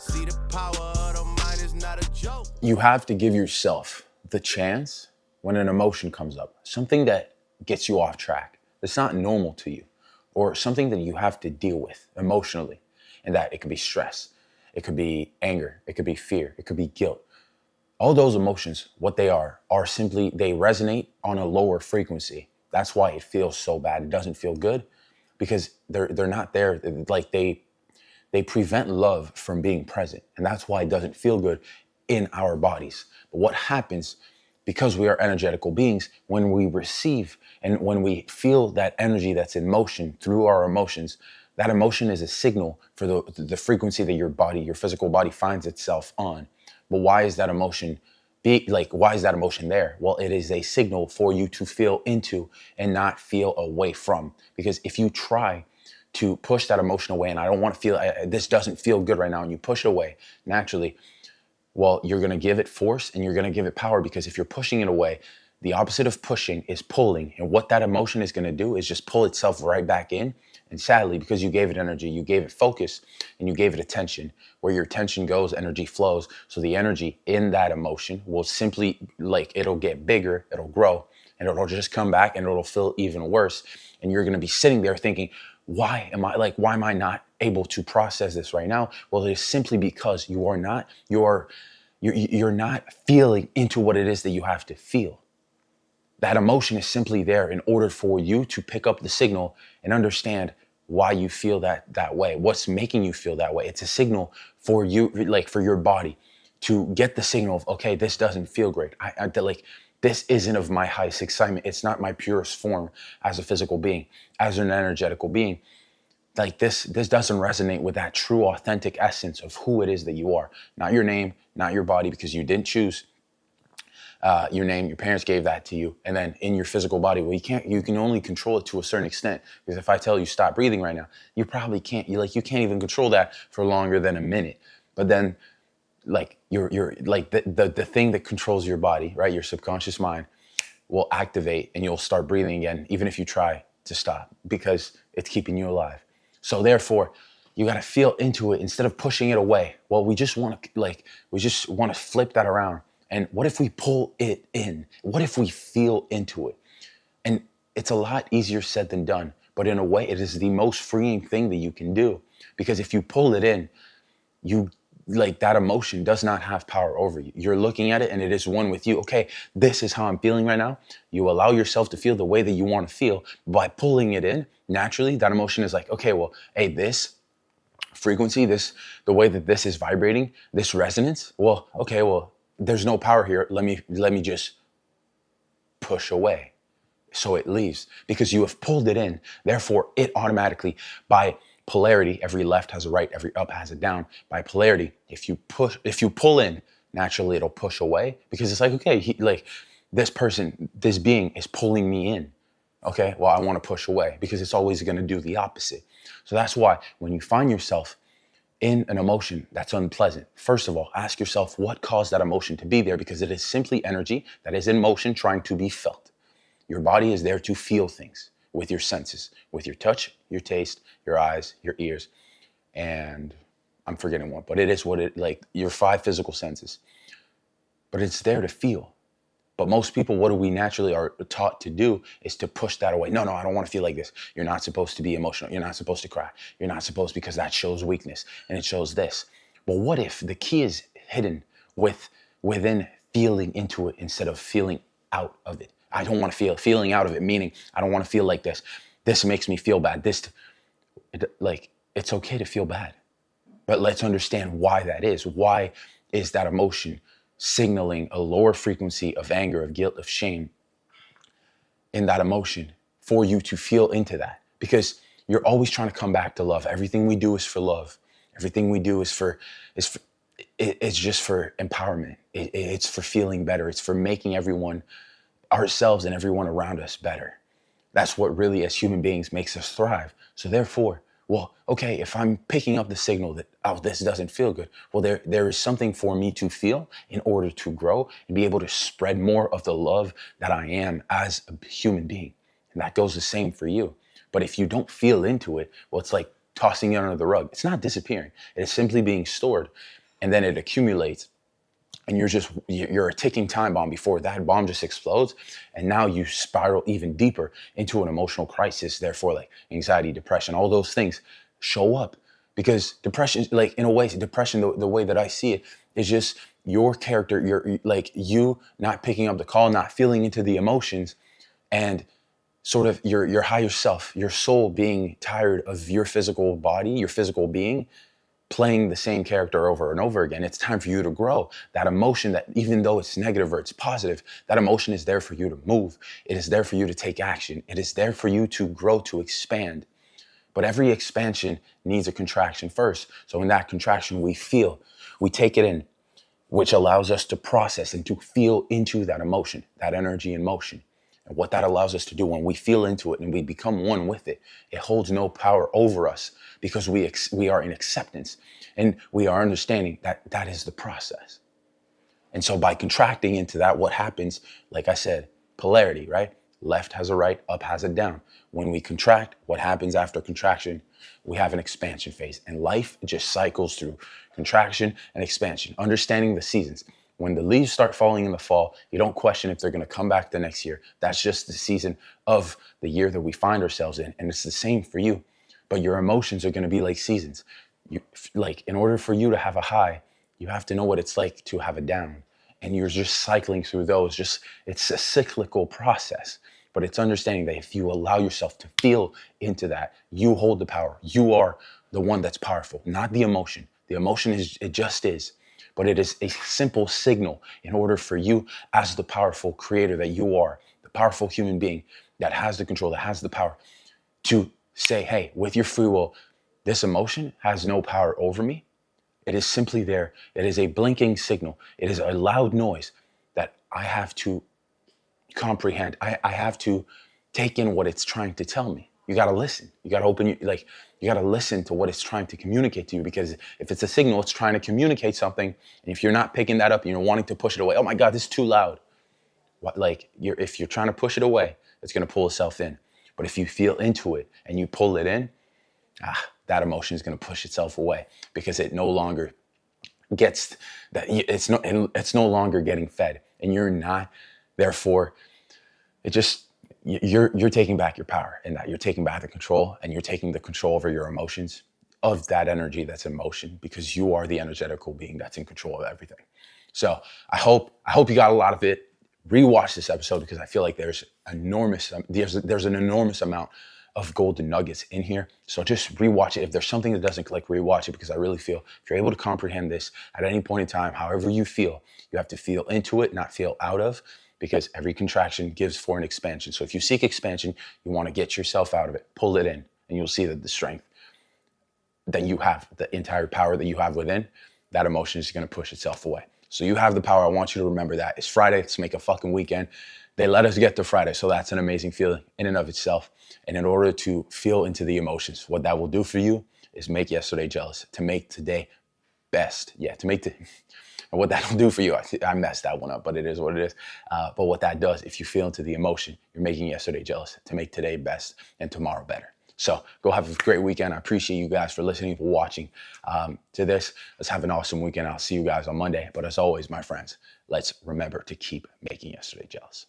See, the power of the mind is not a joke. You have to give yourself the chance when an emotion comes up, something that gets you off track, that's not normal to you, or something that you have to deal with emotionally. And that it could be stress, it could be anger, it could be fear, it could be guilt. All those emotions, what they are simply, they resonate on a lower frequency. That's why it feels so bad. It doesn't feel good because they're not there. Like they prevent love from being present. And that's why it doesn't feel good in our bodies. But what happens, because we are energetical beings, when we receive and when we feel that energy that's in motion through our emotions, that emotion is a signal for the frequency that your body, your physical body finds itself on. But why is that emotion why is that emotion there? Well, it is a signal for you to feel into and not feel away from. Because if you try to push that emotion away, and I don't want to feel, this doesn't feel good right now, and you push it away naturally, well, you're going to give it force and you're going to give it power, because if you're pushing it away, the opposite of pushing is pulling. And what that emotion is going to do is just pull itself right back in. And sadly, because you gave it energy, you gave it focus, and you gave it attention, where your attention goes, energy flows. So the energy in that emotion will simply, it'll get bigger, it'll grow, and it'll just come back and it'll feel even worse. And you're going to be sitting there thinking, why am I not able to process this right now? Well, it is simply because you're not feeling into what it is that you have to feel. That emotion is simply there in order for you to pick up the signal and understand why you feel that way. What's making you feel that way? It's a signal for you, for your body to get the signal of, okay, this doesn't feel great. This isn't of my highest excitement. It's not my purest form as a physical being, as an energetical being. This doesn't resonate with that true, authentic essence of who it is that you are. Not your name, not your body, because you didn't choose your name. Your parents gave that to you. And then in your physical body, well, you can only control it to a certain extent. Because if I tell you stop breathing right now, you probably can't. You can't even control that for longer than a minute. But then, the thing that controls your body, right? Your subconscious mind will activate, and you'll start breathing again, even if you try to stop, because it's keeping you alive. So therefore, you got to feel into it instead of pushing it away. Well, we just want to flip that around. And what if we pull it in? What if we feel into it? And it's a lot easier said than done, but in a way, it is the most freeing thing that you can do. Because if you pull it in, that emotion does not have power over you. You're looking at it and it is one with you. Okay, this is how I'm feeling right now. You allow yourself to feel the way that you want to feel. By pulling it in, naturally, that emotion is like, okay, well, hey, this frequency, the way that this is vibrating, this resonance, well, okay, well, there's no power here. Let me just push away. So it leaves, because you have pulled it in. Therefore, it automatically, by polarity, every left has a right, every up has a down. By polarity, if you pull in, naturally it'll push away, because it's like, okay, this being is pulling me in. Okay, well, I want to push away, because it's always going to do the opposite. So that's why when you find yourself in an emotion that's unpleasant, first of all, ask yourself what caused that emotion to be there, because it is simply energy that is in motion trying to be felt. Your body is there to feel things with your senses, with your touch, your taste, your eyes, your ears, and I'm forgetting one, but it is your 5 physical senses. But it's there to feel. But most people, what do we naturally are taught to do is to push that away. No, I don't want to feel like this. You're not supposed to be emotional. You're not supposed to cry. You're not supposed, because that shows weakness and it shows this. But what if the key is hidden within feeling into it instead of feeling out of it? I don't want to feeling out of it, meaning I don't want to feel like this. This makes me feel bad. It's okay to feel bad, but let's understand why that is. Why is that emotion signaling a lower frequency of anger, of guilt, of shame in that emotion for you to feel into that? Because you're always trying to come back to love. Everything we do is for love. Everything we do it's just for empowerment. It's for feeling better. It's for making ourselves and everyone around us better. That's what really, as human beings, makes us thrive. So therefore, well, okay, if I'm picking up the signal that, oh, this doesn't feel good, well, there is something for me to feel in order to grow and be able to spread more of the love that I am as a human being. And that goes the same for you. But if you don't feel into it, well, it's like tossing it under the rug. It's not disappearing. It is simply being stored, and then it accumulates, and you're a ticking time bomb before that bomb just explodes, and now you spiral even deeper into an emotional crisis. Therefore, like anxiety, depression, all those things show up, because depression, like in a way, depression, the way that I see it, is just your character, you're like you not picking up the call, not feeling into the emotions, and sort of your higher self, your soul being tired of your physical body, your physical being, playing the same character over and over again. It's time for you to grow. That emotion, that even though it's negative or it's positive, that emotion is there for you to move. It is there for you to take action. It is there for you to grow, to expand. But every expansion needs a contraction first. So in that contraction, we feel, we take it in, which allows us to process and to feel into that emotion, that energy in motion. And what that allows us to do when we feel into it and we become one with it, it holds no power over us, because we are in acceptance and we are understanding that that is the process. And so by contracting into that, what happens, like I said, polarity, right? Left has a right, up has a down. When we contract, what happens after contraction? We have an expansion phase, and life just cycles through contraction and expansion, understanding the seasons. When the leaves start falling in the fall, you don't question if they're going to come back the next year. That's just the season of the year that we find ourselves in. And it's the same for you. But your emotions are going to be like seasons. Like, in order for you to have a high, you have to know what it's like to have a down. And you're just cycling through those. It's a cyclical process. But it's understanding that if you allow yourself to feel into that, you hold the power. You are the one that's powerful, not the emotion. The emotion it just is. But it is a simple signal in order for you, as the powerful creator that you are, the powerful human being that has the control, that has the power, to say, hey, with your free will, this emotion has no power over me. It is simply there. It is a blinking signal. It is a loud noise that I have to comprehend. I have to take in what it's trying to tell me. You got to listen. You got to you got to listen to what it's trying to communicate to you, because if it's a signal, it's trying to communicate something. And if you're not picking that up and you're wanting to push it away, oh my God, this is too loud. If you're trying to push it away, it's going to pull itself in. But if you feel into it and you pull it in, that emotion is going to push itself away, because it no longer gets that. It's no longer getting fed, and you're not. Therefore, you're taking back your power, and that you're taking back the control, and you're taking the control over your emotions, of that energy that's in motion, because you are the energetical being that's in control of everything. So I hope you got a lot of it. Rewatch this episode, because I feel like there's an enormous amount of golden nuggets in here. So just rewatch it. If there's something that doesn't click, rewatch it, because I really feel if you're able to comprehend this at any point in time, however you feel, you have to feel into it, not feel out of, because every contraction gives for an expansion. So if you seek expansion, you want to get yourself out of it, pull it in, and you'll see that the strength that you have, the entire power that you have within, that emotion is going to push itself away. So you have the power. I want you to remember that. It's Friday. Let's make a fucking weekend. They let us get to Friday. So that's an amazing feeling in and of itself. And in order to feel into the emotions, what that will do for you is make yesterday jealous, to make today best. Yeah, and what that'll do for you, I messed that one up, but it is what it is. But what that does, if you feel into the emotion, you're making yesterday jealous, to make today best and tomorrow better. So go have a great weekend. I appreciate you guys for listening, for watching to this. Let's have an awesome weekend. I'll see you guys on Monday. But as always, my friends, let's remember to keep making yesterday jealous.